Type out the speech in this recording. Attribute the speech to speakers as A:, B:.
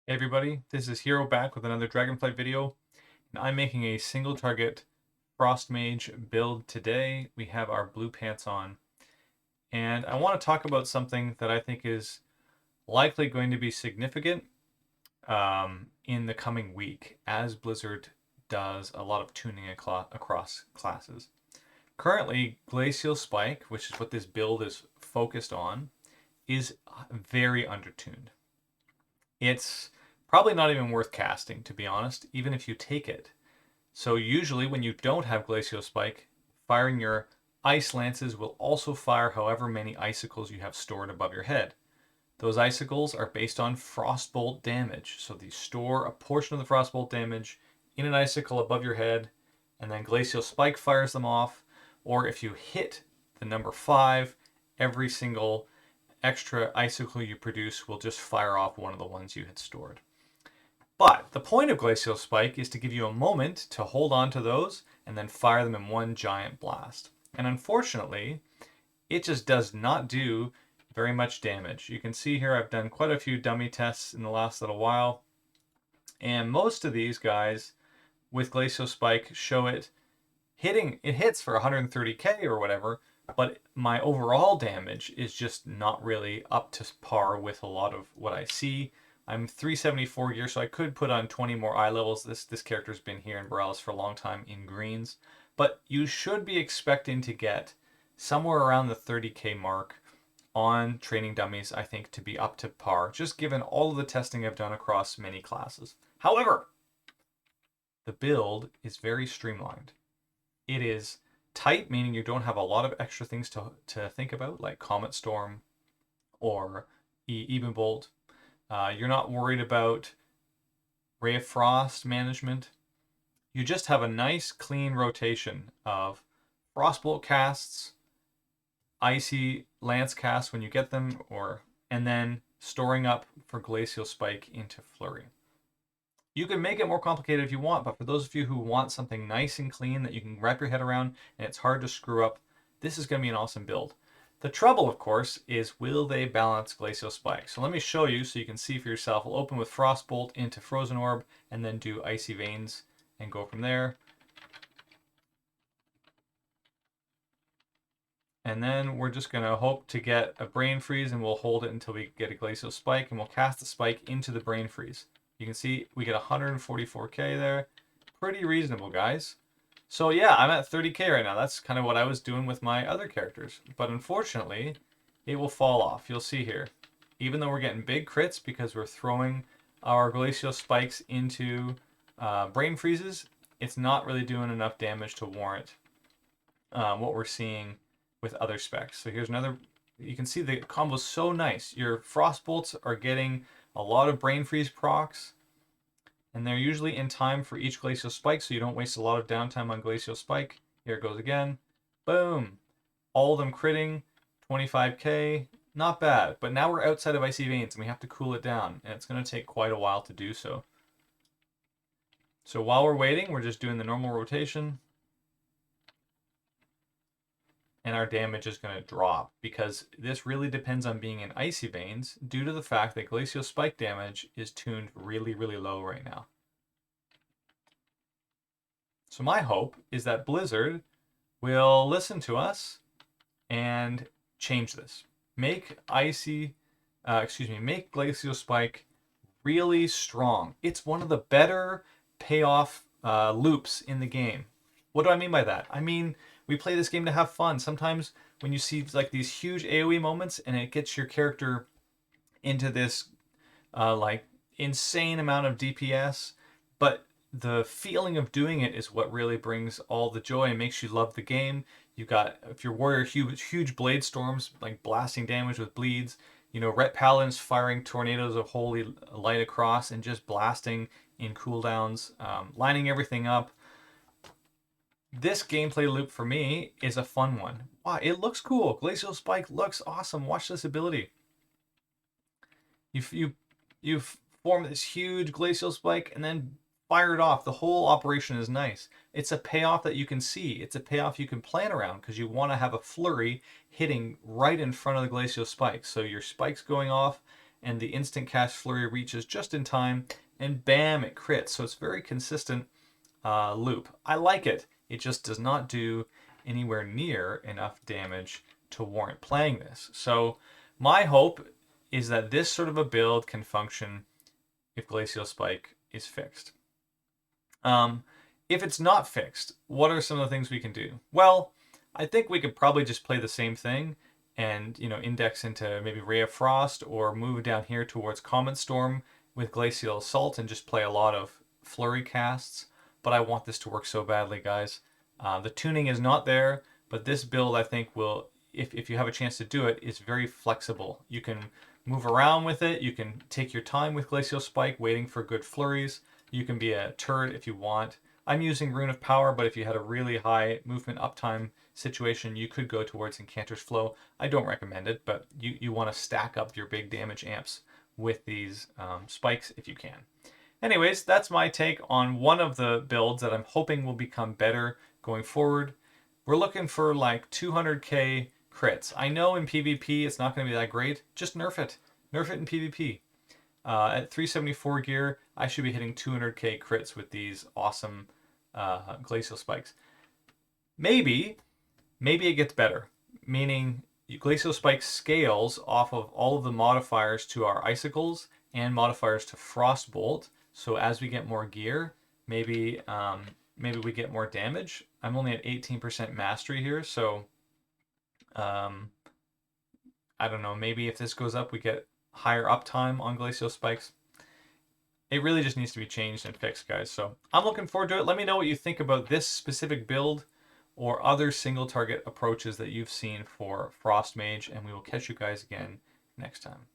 A: Hey everybody, this is Hero back with another Dragonflight video, and I'm making a single target Frost Mage build today. We have our blue pants on, and I want to talk about something that I think is likely going to be significant in the coming week as Blizzard does a lot of tuning across classes. Currently, Glacial Spike, which is what this build is focused on, is very undertuned. It's probably not even worth casting, to be honest, even if you take it. So usually when you don't have Glacial Spike, firing your Ice Lances will also fire however many icicles you have stored above your head. Those icicles are based on Frostbolt damage, so they store a portion of the Frostbolt damage in an icicle above your head, and then Glacial Spike fires them off, or if you hit the number 5, every single extra icicle you produce will just fire off one of the ones you had stored. But the point of Glacial Spike is to give you a moment to hold on to those and then fire them in one giant blast. And unfortunately, it just does not do very much damage. You can see here I've done quite a few dummy tests in the last little while, and most of these guys with Glacial Spike show it hits for 130k or whatever, but my overall damage is just not really up to par with a lot of what I see. I'm 374 gear, so I could put on 20 more eye levels. This character's been here in Borealis for a long time in greens, but you should be expecting to get somewhere around the 30k mark on training dummies, I think, to be up to par, just given all of the testing I've done across many classes. However, the build is very streamlined. It is tight, meaning you don't have a lot of extra things to think about, like Comet Storm or Even Bolt. You're not worried about Ray of Frost management. You just have a nice, clean rotation of Frostbolt casts, Icy Lance casts when you get them, and then storing up for Glacial Spike into Flurry. You can make it more complicated if you want, but for those of you who want something nice and clean that you can wrap your head around and it's hard to screw up, this is going to be an awesome build. The trouble, of course, is will they balance Glacial Spike? So let me show you so you can see for yourself. We'll open with Frostbolt into Frozen Orb and then do Icy Veins and go from there. And then we're just going to hope to get a Brain Freeze, and we'll hold it until we get a Glacial Spike, and we'll cast the Spike into the Brain Freeze. You can see we get 144k there. Pretty reasonable, guys. So yeah, I'm at 30k right now. That's kind of what I was doing with my other characters. But unfortunately, it will fall off. You'll see here. Even though we're getting big crits because we're throwing our Glacial Spikes into Brain Freezes, it's not really doing enough damage to warrant what we're seeing with other specs. So here's another. You can see the combo's so nice. Your Frostbolts are getting a lot of Brain Freeze procs, and they're usually in time for each Glacial Spike, so you don't waste a lot of downtime on Glacial Spike. Here it goes again. Boom. All of them critting. 25k. Not bad. But now we're outside of Icy Veins, and we have to cool it down, and it's going to take quite a while to do so. So while we're waiting, we're just doing the normal rotation, and our damage is going to drop because this really depends on being in Icy Veins due to the fact that Glacial Spike damage is tuned really, really low right now. So my hope is that Blizzard will listen to us and change this. Make make Glacial Spike really strong. It's one of the better payoff loops in the game. What do I mean by that? I mean, we play this game to have fun. Sometimes when you see like these huge AoE moments and it gets your character into this like insane amount of DPS, but the feeling of doing it is what really brings all the joy and makes you love the game. You got, if your warrior, huge blade storms like blasting damage with bleeds. You know, Ret Paladins firing tornadoes of holy light across and just blasting in cooldowns, lining everything up. This gameplay loop for me is a fun one. Wow, it looks cool. Glacial Spike looks awesome. Watch this ability. You form this huge Glacial Spike and then fire it off. The whole operation is nice. It's a payoff that you can see. It's a payoff you can plan around because you want to have a flurry hitting right in front of the Glacial Spike. So your spike's going off and the instant cast flurry reaches just in time, and bam, it crits. So it's very consistent loop. I like it. It just does not do anywhere near enough damage to warrant playing this. So my hope is that this sort of a build can function if Glacial Spike is fixed. If it's not fixed, what are some of the things we can do? Well, I think we could probably just play the same thing and, you know, index into maybe Ray of Frost or move down here towards Comet Storm with Glacial Assault and just play a lot of flurry casts. But I want this to work so badly, guys. The tuning is not there, but this build I think will, if you have a chance to do it, is very flexible. You can move around with it. You can take your time with Glacial Spike, waiting for good flurries. You can be a turret if you want. I'm using Rune of Power, but if you had a really high movement uptime situation, you could go towards Incanter's Flow. I don't recommend it, but you want to stack up your big damage amps with these spikes if you can. Anyways, that's my take on one of the builds that I'm hoping will become better going forward. We're looking for like 200k crits. I know in PvP it's not going to be that great. Just nerf it. Nerf it in PvP. At 374 gear, I should be hitting 200k crits with these awesome Glacial Spikes. Maybe it gets better, meaning Glacial Spike scales off of all of the modifiers to our Icicles and modifiers to Frostbolt. So as we get more gear, maybe we get more damage. I'm only at 18% mastery here, so I don't know. Maybe if this goes up, we get higher uptime on Glacial Spikes. It really just needs to be changed and fixed, guys. So I'm looking forward to it. Let me know what you think about this specific build or other single target approaches that you've seen for Frost Mage, and we will catch you guys again next time.